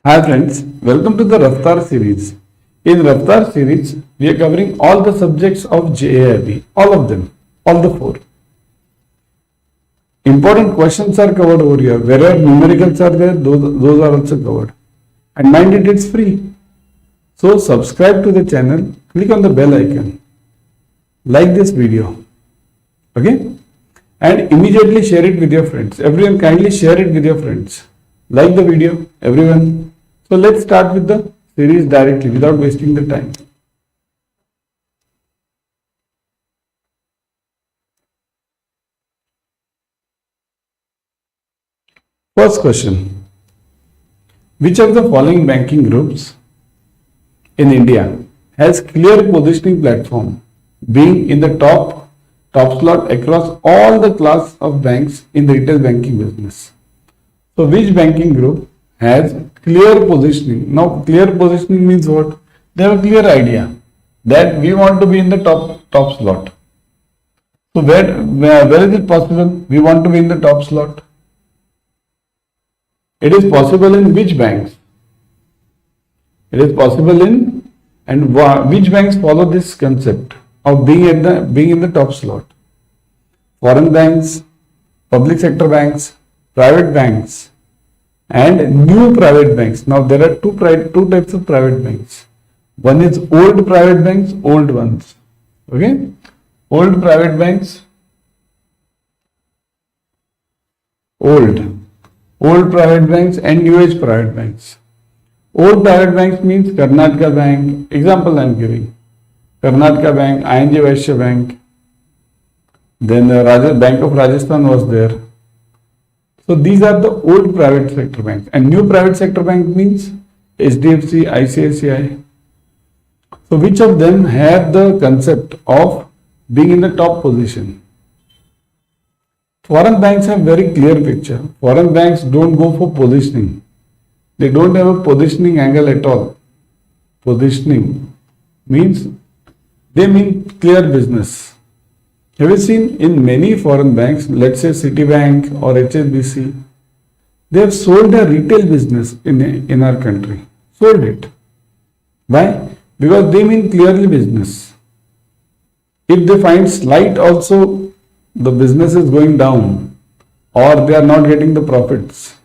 Hi friends, welcome to the Raftar series. In Raftar series, we are covering all the subjects of JAIIB, all of them, all the four. Important questions are covered over here. Wherever numericals are there, those are also covered. And mind it, it's free. So subscribe to the channel, click on the bell icon, like this video, okay? And immediately share it with your friends. Everyone kindly share it with your friends. Like the video, everyone. So let's start with the series directly without wasting the time. First question. Which of the following banking groups in India has clear positioning platform, being in the top slot across all the class of banks in the retail banking business? So which banking group has clear positioning? Now clear positioning means what? They have a clear idea that we want to be in the top slot. So where is it possible? We want to be in the top slot. It is possible in which banks? It is possible in, and which banks follow this concept of being in the top slot? Foreign banks, public sector banks, private banks, and new private banks. Now there are two types of private banks. One is old private banks, old ones. Okay, old private banks, old private banks, and new age private banks. Old private banks means Karnataka Bank. Example I am giving: Karnataka Bank, ING Vaishya Bank. Then the Bank of Rajasthan was there. So these are the old private sector banks, and new private sector bank means HDFC, ICICI. So which of them have the concept of being in the top position? Foreign banks have very clear picture. Foreign banks don't go for positioning. They don't have a positioning angle at all. Positioning means they mean clear business. Have you seen in many foreign banks, let's say Citibank or HSBC, they have sold their retail business in our country. Sold it. Why? Because they mean clearly business. If they find slight also the business is going down or they are not getting the profits,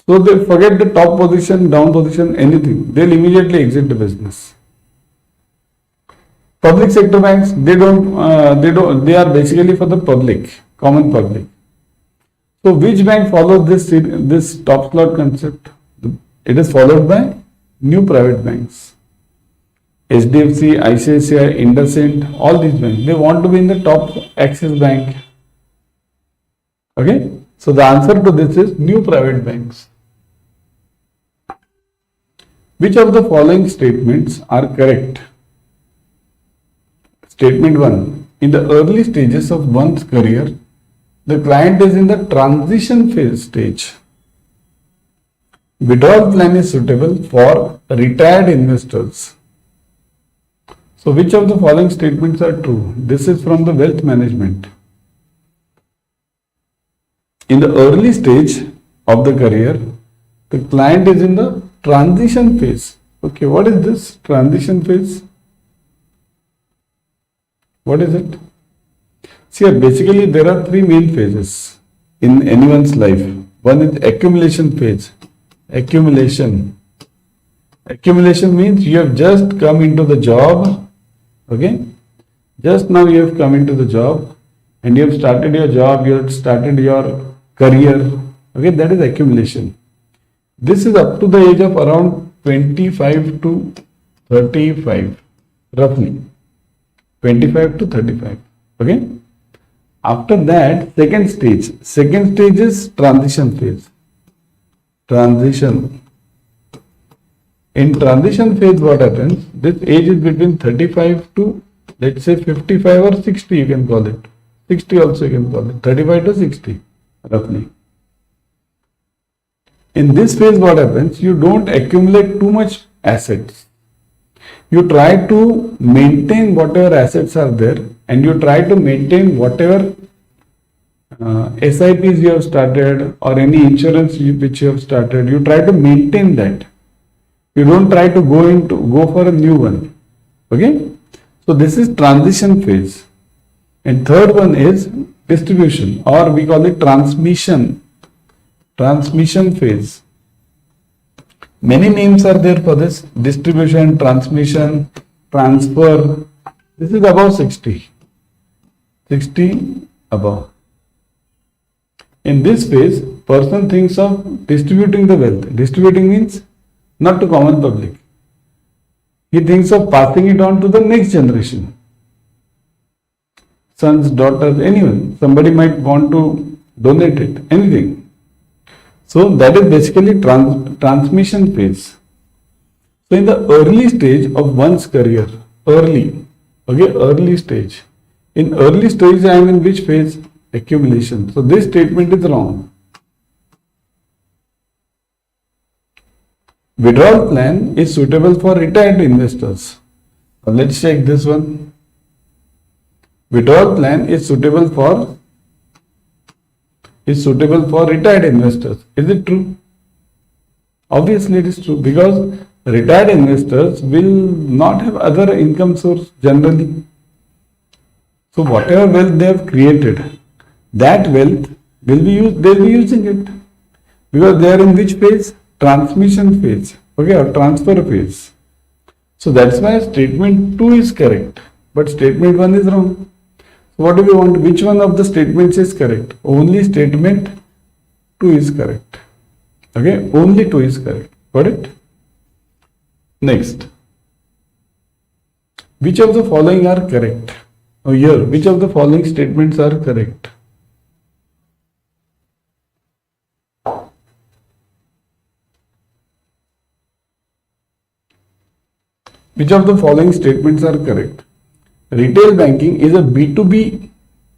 so they forget the top position, down position, anything. They'll immediately exit the business. Public sector banks, they are basically for the public, common public. So which bank follows this top slot concept? It is followed by new private banks. HDFC, ICICI, IndusInd, all these banks, they want to be in the top. Axis Bank. Okay, so the answer to this is new private banks. Which of the following statements are correct? Statement 1. In the early stages of one's career, the client is in the transition phase stage. Withdrawal plan is suitable for retired investors. So which of the following statements are true? This is from the wealth management. In the early stage of the career, the client is in the transition phase. Okay, what is this transition phase? What is it? See, basically there are three main phases in anyone's life. One is accumulation phase. Accumulation means you have just come into the job. Okay, just now you have come into the job and you have started your job, you have started your career. Okay, that is accumulation. This is up to the age of around 25 to 35, roughly 25 to 35. Okay, after that, second stage is transition phase. Transition. In transition phase, what happens? This age is between 35 to, let's say, 55 or 60, you can call it. 60 also you can call it. 35 to 60, roughly. In this phase, what happens? You don't accumulate too much assets. You try to maintain whatever assets are there, and you try to maintain whatever SIPs you have started or any insurance which you have started. You try to maintain that. You don't try to go for a new one. Okay? So this is transition phase. And third one is distribution, or we call it transmission. Transmission phase. Many names are there for this: distribution, transmission, transfer. This is above 60. 60 above. In this phase, person thinks of distributing the wealth. Distributing means not to common public. He thinks of passing it on to the next generation. Sons, daughters, anyone. Somebody might want to donate it, anything. So that is basically transmission phase. So in the early stage of one's career, early stage. In early stage, I am in which phase? Accumulation. So this statement is wrong. Withdrawal plan is suitable for retired investors. Now let's check this one. Withdrawal plan is suitable for retired investors. Is it true? Obviously it is true, because retired investors will not have other income source generally. So whatever wealth they have created, that wealth will be used, they will be using it, because they are in which phase? Transmission phase, okay, or transfer phase. So that's why statement 2 is correct, but statement 1 is wrong. So what do we want? Which one of the statements is correct? Only statement 2 is correct. Okay, only 2 is correct. Got it? Next. Which of the following are correct? Now here, which of the following statements are correct? Which of the following statements are correct? Retail banking is a B2B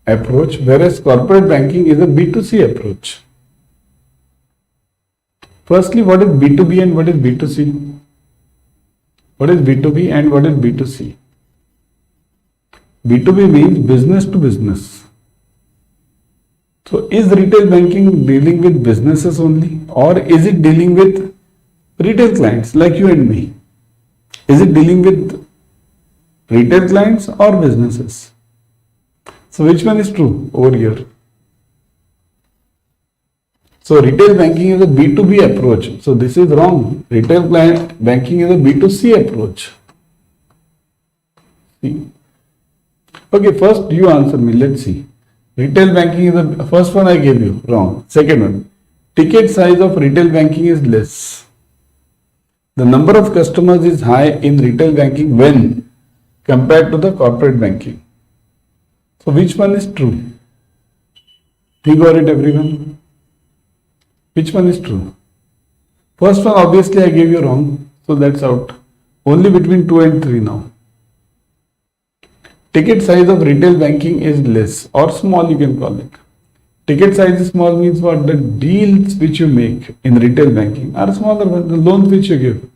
approach, whereas corporate banking is a B2C approach. Firstly, what is B2B and what is B2C? What is B2B and what is B2C? B2B means business to business. So is retail banking dealing with businesses only, or is it dealing with retail clients like you and me? Is it dealing with retail clients or businesses? So which one is true over here? So retail banking is a B2B approach. So this is wrong. Retail client banking is a B2C approach. See? Okay, first you answer me. Let's see. Retail banking is the first one I gave you. Wrong. Second one. Ticket size of retail banking is less. The number of customers is high in retail banking when compared to the corporate banking. So which one is true? You got it, everyone? Which one is true? First one obviously I gave you wrong, so that's out. Only between 2 and 3 now. Ticket size of retail banking is less or small, you can call it. Ticket size is small means what? The deals which you make in retail banking are smaller than the loans which you give.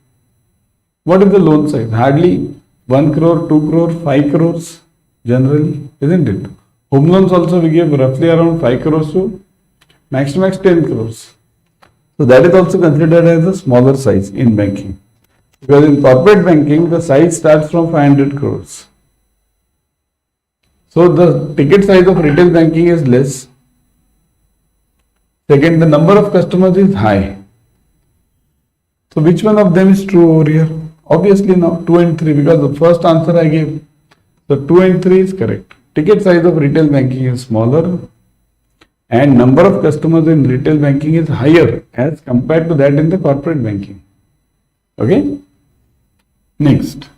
What is the loan size? Hardly 1 crore, 2 crore, 5 crores generally, isn't it? Home loans also we give roughly around 5 crores to max to max 10 crores. So that is also considered as a smaller size in banking. Because in corporate banking, the size starts from 500 crores. So the ticket size of retail banking is less. Second, the number of customers is high. So which one of them is true over here? Obviously now 2 and 3, because the first answer I gave. So 2 and 3 is correct. Ticket size of retail banking is smaller and number of customers in retail banking is higher as compared to that in the corporate banking. Okay? Next.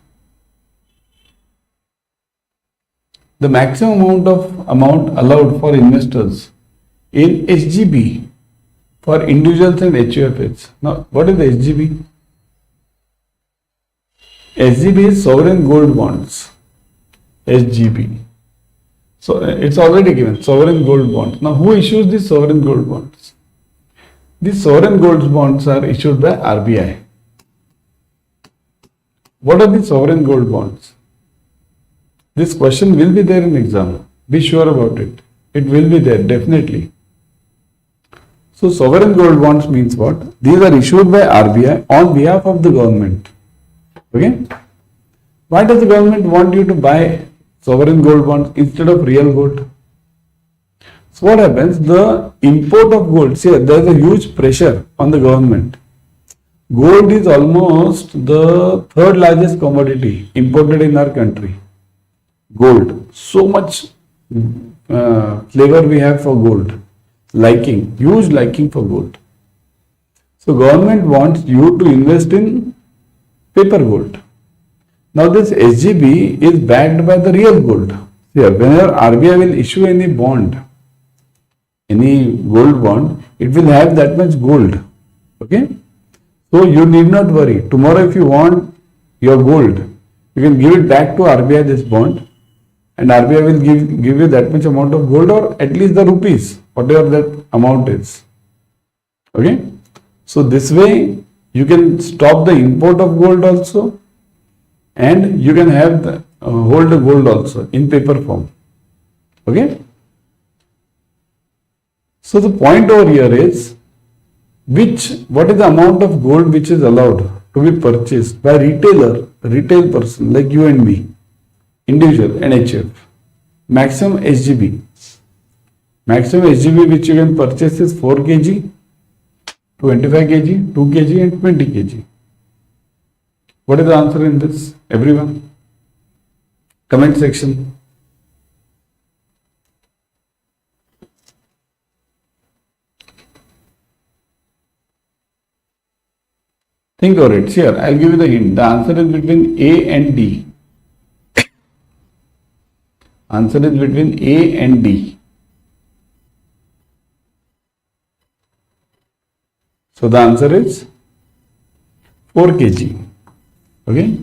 The maximum amount allowed for investors in SGB for individuals and HUFs. Now, what is the SGB? SGB is sovereign gold bonds. SGB. So it's already given, sovereign gold bonds. Now, who issues these sovereign gold bonds? These sovereign gold bonds are issued by RBI. What are the sovereign gold bonds? This question will be there in exam. Be sure about it. It will be there, definitely. So sovereign gold bonds means what? These are issued by RBI on behalf of the government. Okay? Why does the government want you to buy sovereign gold bonds instead of real gold? So what happens? The import of gold, see, there is a huge pressure on the government. Gold is almost the third largest commodity imported in our country. Gold. So much flavor we have for gold. Liking, huge liking for gold. So government wants you to invest in paper gold. Now this SGB is backed by the real gold. Here, whenever RBI will issue any bond, any gold bond, it will have that much gold. Okay? So you need not worry. Tomorrow if you want your gold, you can give it back to RBI this bond, and RBI will give you that much amount of gold, or at least the rupees, whatever that amount is. Okay? So this way you can stop the import of gold also, and you can have the hold the gold also in paper form. Okay? So the point over here is what is the amount of gold which is allowed to be purchased by retail person like you and me, individual, NHF. Maximum SGB. Maximum SGB which you can purchase is 4 kg, 25 kg, 2 kg and 20 kg. What is the answer in this? Everyone? Comment section. Think of it. Here, I'll give you the hint. The answer is between A and D. Answer is between A and D. So the answer is 4 kg. Okay?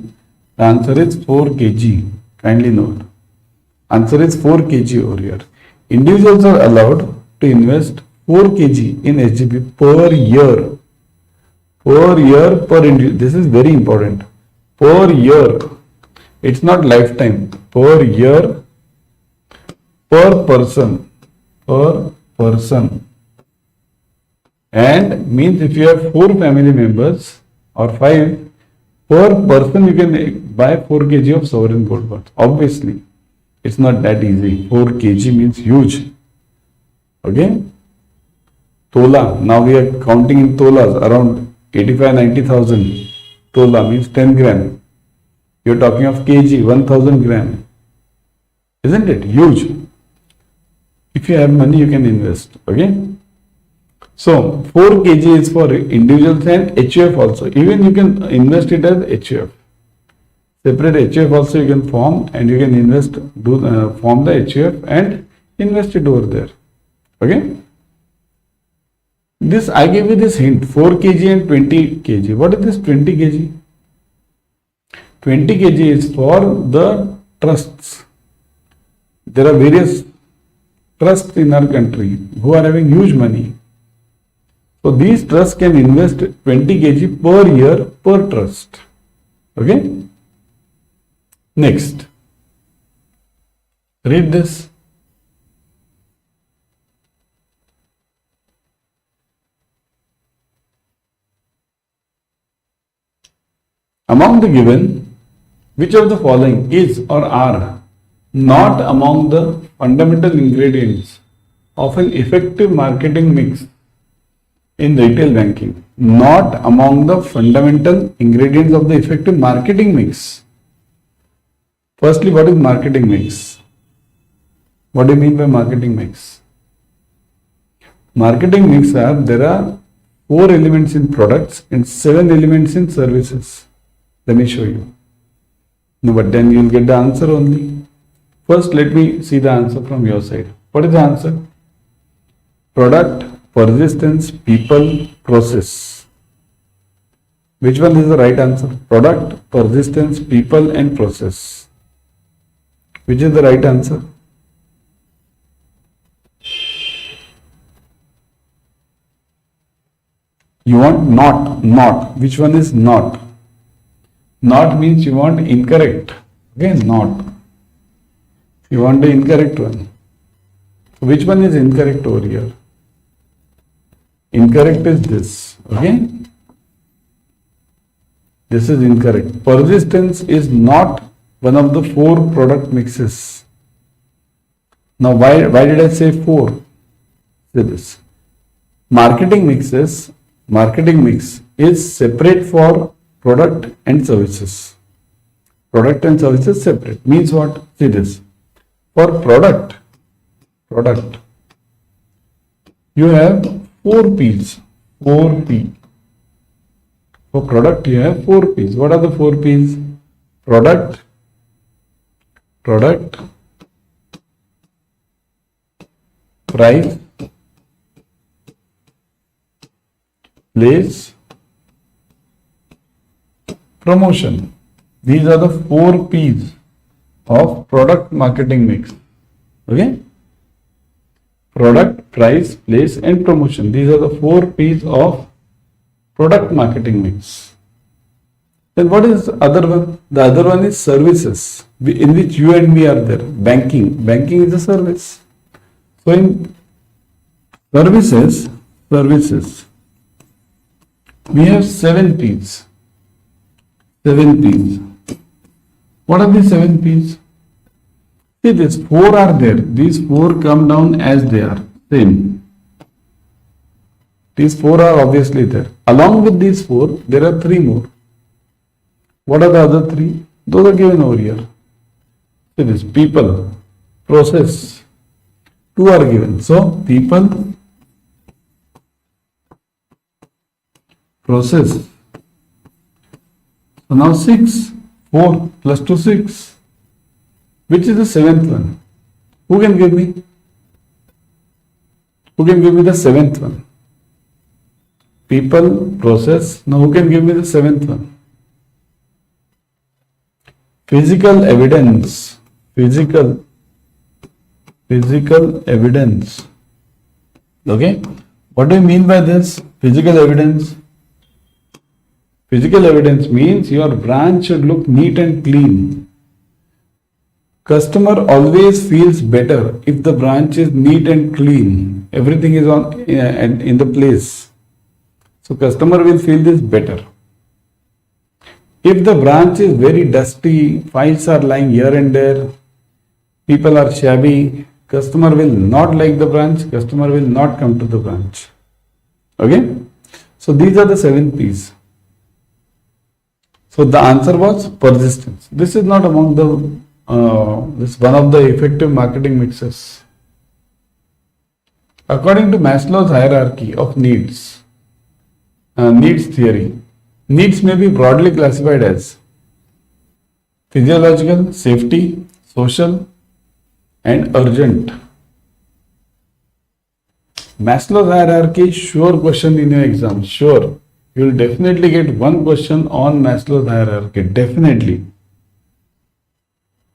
The answer is 4 kg. Kindly note. Answer is 4 kg over here. Individuals are allowed to invest 4 kg in SGB per year. Per year, per individual. This is very important. Per year. It's not lifetime. Per year, per person. Per person. And means if you have 4 family members or 5, per person you can buy 4 kg of sovereign gold bonds. Obviously, it's not that easy. 4 kg means huge. Okay? Tola. Now we are counting in tolas around 85-90,000 tola means 10 gram. You're talking of kg, 1000 gram. Isn't it? Huge. If you have money, you can invest. Okay? So, 4 kg is for individuals and HUF also. Even you can invest it as HUF. Separate HUF also you can form, and you can invest, form the HUF and invest it over there. Okay? This, I gave you this hint, 4 kg and 20 kg. What is this 20 kg? 20 kg is for the trusts. There are various trusts in our country who are having huge money. So these trusts can invest 20 kg per year per trust. Okay? Next. Read this. Among the given, which of the following is or are not among the fundamental ingredients of an effective marketing mix in retail banking? Not among the fundamental ingredients of the effective marketing mix. Firstly, what is marketing mix? What do you mean by marketing mix? Marketing mix are, there are 4 elements in products and 7 elements in services. Let me show you. No, but then you will get the answer only. First, let me see the answer from your side. What is the answer? Product, persistence, people, process. Which one is the right answer? Product, persistence, people and process. Which is the right answer? You want not. Which one is not? Not means you want incorrect. Okay, not. You want the incorrect one. Which one is incorrect over here? Incorrect is this. Okay. This is incorrect. Persistence is not one of the 4 product mixes. Now, why did I say 4? See this. Marketing mix is separate for product and services. Product and services separate. Means what? See this. For product, you have 4 P's. 4 P. For product, you have 4 P's. What are the 4 P's? Product, price, place, promotion. These are the 4 P's of product marketing mix. Okay? Product, price, place and promotion. These are the 4 P's of product marketing mix. Then what is the other one? The other one is services, in which you and me are there. Banking. Banking is a service. So in services, we have 7 P's. 7 P's. What are these 7 P's? See, these 4 are there. These 4 come down as they are. Same. These 4 are obviously there. Along with these 4, there are 3 more. What are the other 3? Those are given over here. See this. People, process. 2 are given. So, people, process. So now 6. 4 plus 2, 6. Which is the 7th one? Who can give me? Who can give me the 7th one? People, process. Now who can give me the 7th one? Physical evidence. Physical evidence. Okay. What do you mean by this? Physical evidence. Physical evidence means your branch should look neat and clean. Customer always feels better if the branch is neat and clean. Everything is in the place. So customer will feel this better. If the branch is very dusty, files are lying here and there, people are shabby, customer will not like the branch, customer will not come to the branch. Okay? So these are the 7 P's. So the answer was persistence. This is not among the this is one of the effective marketing mixes. According to Maslow's hierarchy of needs theory, needs may be broadly classified as physiological, safety, social, and urgent. Maslow's hierarchy, sure question in your exam, sure. You will definitely get one question on Maslow's hierarchy, definitely.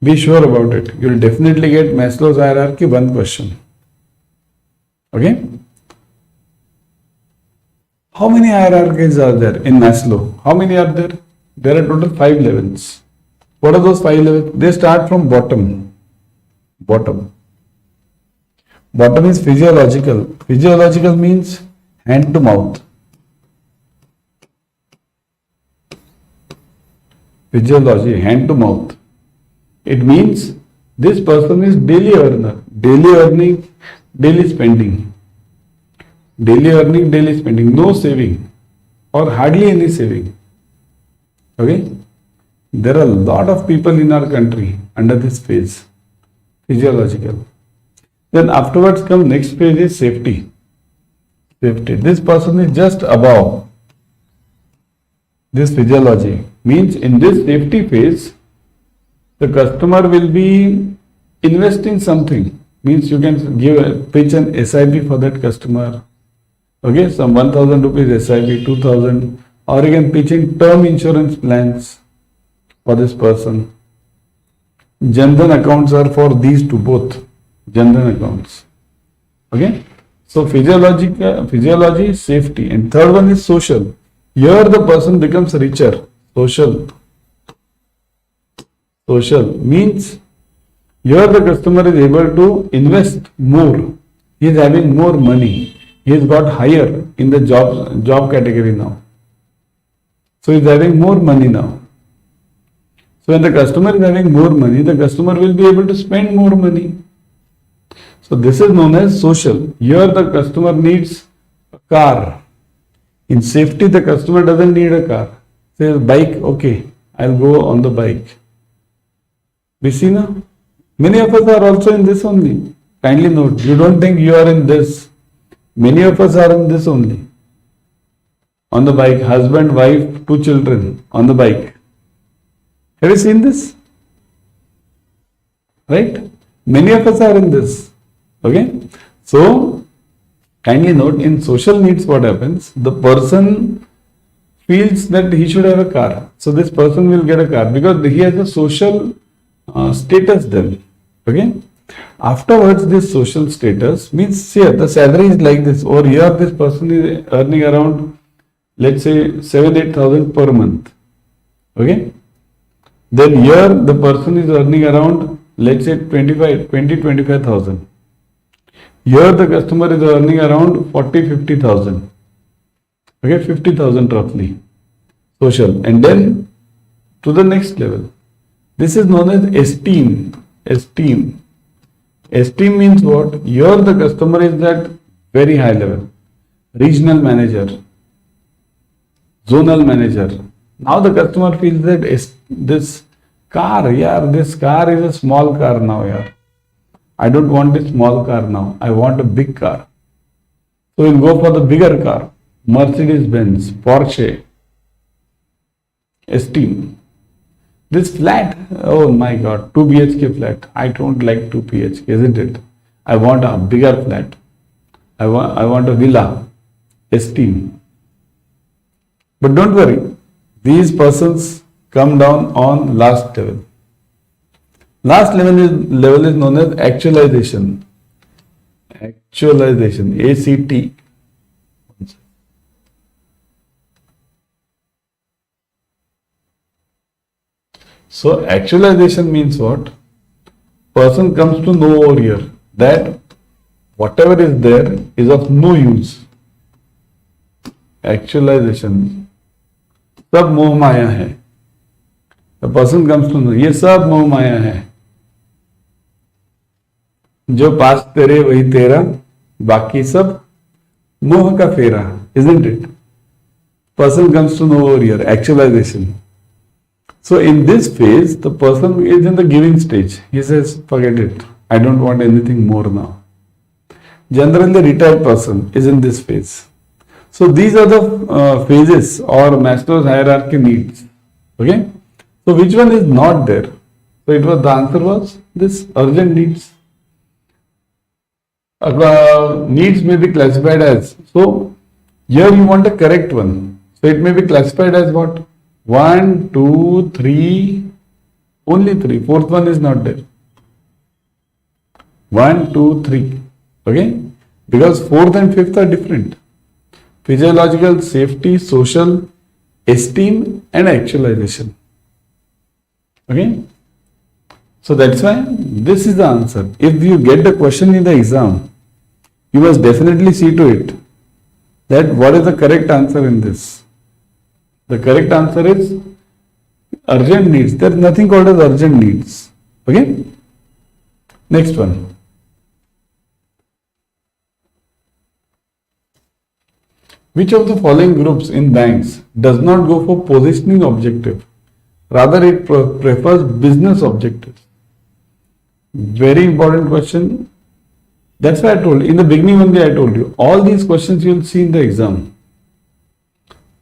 Be sure about it. You will definitely get Maslow's hierarchy, one question. Okay? How many hierarchies are there in Maslow? How many are there? There are total 5 levels. What are those 5 levels? They start from bottom. Bottom is physiological. Physiological means hand to mouth. Physiology, hand to mouth. It means this person is daily earner, daily earning, daily spending. Daily earning, daily spending, no saving or hardly any saving. Okay? There are a lot of people in our country under this phase, physiological. Then afterwards come next phase is safety. Safety. This person is just above this physiology. Means in this safety phase, the customer will be investing something. Means you can pitch an SIP for that customer. Okay, some 1000 rupees SIP, 2000, or you can pitch in term insurance plans for this person. Jan Dhan accounts are for these two both. Jan Dhan accounts. Okay, so physiology is safety, and third one is social. Here the person becomes richer. Social means here the customer is able to invest more. He is having more money. he has got higher in the job category now. So he's having more money now. So when the customer is having more money, the customer will be able to spend more money. So this is known as social. Here the customer needs a car. In safety, the customer doesn't need a car. Says bike, okay, I'll go on the bike. We see now? Many of us are also in this only. Kindly note, you don't think you are in this. Many of us are in this only. On the bike, husband, wife, 2 children on the bike. Have you seen this? Right? Many of us are in this. Okay? So, kindly note, in social needs what happens? The person feels that he should have a car. So, this person will get a car because he has a social status then. Okay? Afterwards, this social status means here the salary is like this. Or here this person is earning around, let's say 7-8,000 per month. Okay? Then here the person is earning around, let's say 20-25,000. Here the customer is earning around 40-50,000. Okay, 50,000 roughly. Social. And then to the next level. This is known as esteem. Esteem. Esteem means what? Here the customer is at very high level. Regional manager. Zonal manager. Now the customer feels that this car, this car is a small car now, I don't want this small car now. I want a big car. So we'll go for the bigger car. Mercedes-Benz, Porsche. Esteem. This flat, oh my God, 2 BHK flat. I don't like 2 BHK, isn't it? I want a bigger flat. I want a villa. Esteem. But don't worry. These persons come down on last level. Last level is known as actualization. Actualization. ACT. So actualization means what? Person comes to know over here that whatever is there is of no use. Actualization. सब मोह माया है. The person comes to know ये सब मोह माया है. जो पास तेरे वही तेरा, बाकी सब मोह का फेरा, isn't it? Person comes to know over here, actualization. So in this phase, the person is in the giving stage. He says, forget it. I don't want anything more now. Generally, the retired person is in this phase. So these are the phases or Maslow's hierarchy needs. Okay. So which one is not there? So the answer was this urgent needs. Needs may be classified as. So here you want a correct one. So it may be classified as what? 1, 2, 3, only 3. Fourth one is not there. 1, 2, 3. Okay? Because fourth and fifth are different. Physiological, safety, social, esteem and actualization. Okay? So that's why this is the answer. If you get the question in the exam, you must definitely see to it that what is the correct answer in this. The correct answer is urgent needs. There is nothing called as urgent needs. Okay? Next one. Which of the following groups in banks does not go for positioning objective? Rather, it prefers business objectives. Very important question. That's why I told you. In the beginning only I told you. All these questions you will see in the exam.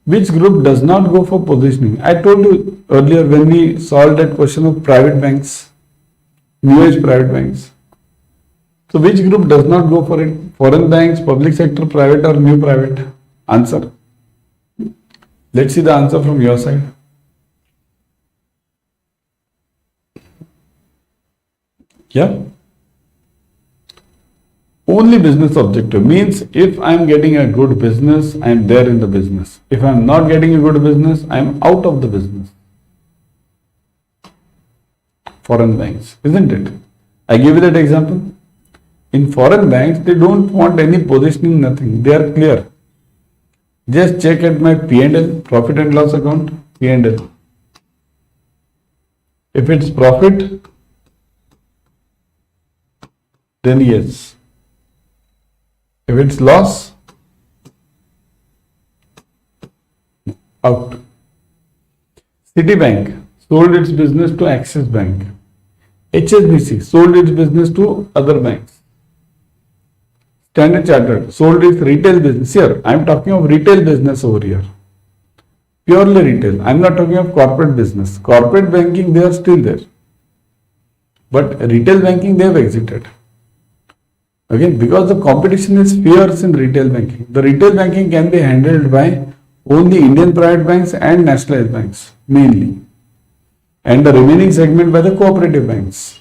Which group does not go for positioning? I told you earlier when we solved that question of private banks, new age private banks. So which group does not go for it? Foreign banks, public sector, private or new private? Answer. Let's see the answer from your side. Yeah. Only business objective means if I am getting a good business, I am there in the business. If I am not getting a good business, I am out of the business. Foreign banks, isn't it? I give you that example. In foreign banks, they don't want any positioning, nothing. They are clear. Just check at my P&L, profit and loss account, P&L. If it's profit, then yes. If it's loss, out. Citibank sold its business to Axis Bank. HSBC sold its business to other banks. Standard Chartered sold its retail business. Here, I am talking of retail business over here. Purely retail. I am not talking of corporate business. Corporate banking, they are still there. But retail banking, they have exited. Again, because the competition is fierce in retail banking. The retail banking can be handled by only Indian private banks and nationalized banks, mainly. And the remaining segment by the cooperative banks.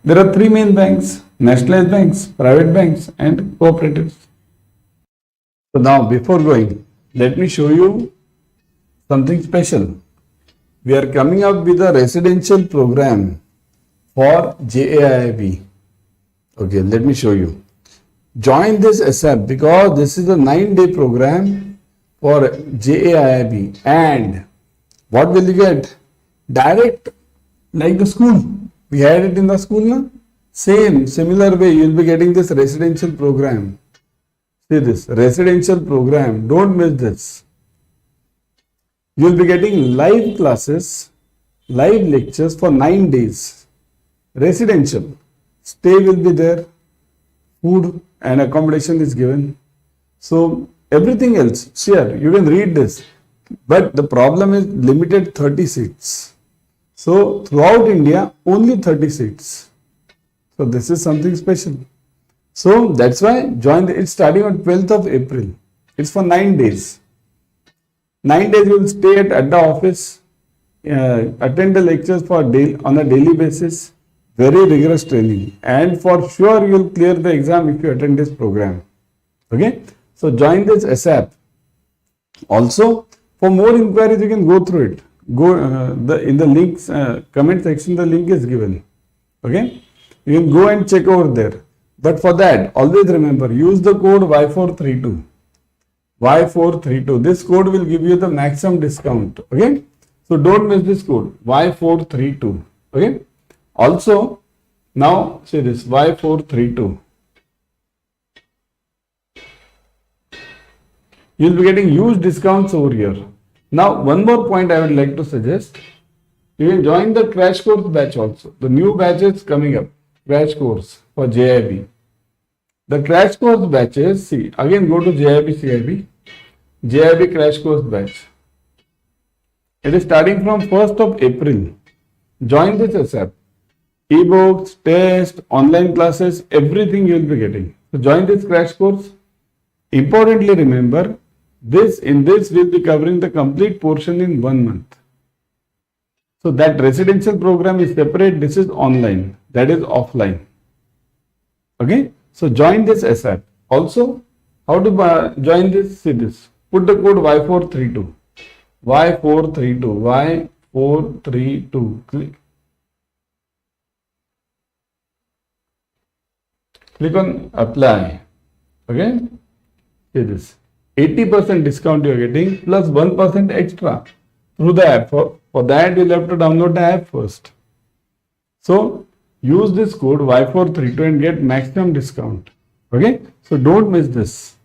There are three main banks: nationalized banks, private banks, and cooperatives. So now, before going, let me show you something special. We are coming up with a residential program for JAIIB. Okay, let me show you. Join this ASAP because this is a 9-day program for JAIIB. And what will you get? Direct, like the school. We had it in the school, na? Similar way, you will be getting this residential program. See this, residential program. Don't miss this. You will be getting live classes, live lectures for 9 days. Residential. Stay will be there. Food and accommodation is given. So, everything else, sure, you can read this. But the problem is limited 30 seats. So, throughout India, only 30 seats. So, this is something special. So, that's why it's starting on 12th of April. It's for 9 days. 9 days you will stay at the office, attend the lectures on a daily basis, very rigorous training. And for sure you will clear the exam if you attend this program. Okay. So, join this ASAP. Also, for more inquiries, you can go through it. Go in the links, comment section, the link is given. Okay. You can go and check over there. But for that, always remember, use the code Y432. Y432. This code will give you the maximum discount. Okay. So, don't miss this code. Y432. Okay. Also, now see this Y432. You will be getting huge discounts over here. Now, one more point I would like to suggest. You can join the crash course batch also. The new batch is coming up. Crash course for JIIB. The crash course batches, see, again go to JIIB crash course batch. It is starting from 1st of April. Join this ASAP. Ebooks, tests, online classes, everything you will be getting. So join this crash course. Importantly, remember, in this we'll be covering the complete portion in 1 month. So that residential program is separate. This is online. That is offline. Okay. So join this ASAP. Also, how to join this? See this. Put the code Y432. Y432. Y432. Click on apply. Okay. See this. 80% discount you are getting plus 1% extra through the app. For that, you'll have to download the app first. So, use this code Y432 and get maximum discount. Okay. So, don't miss this.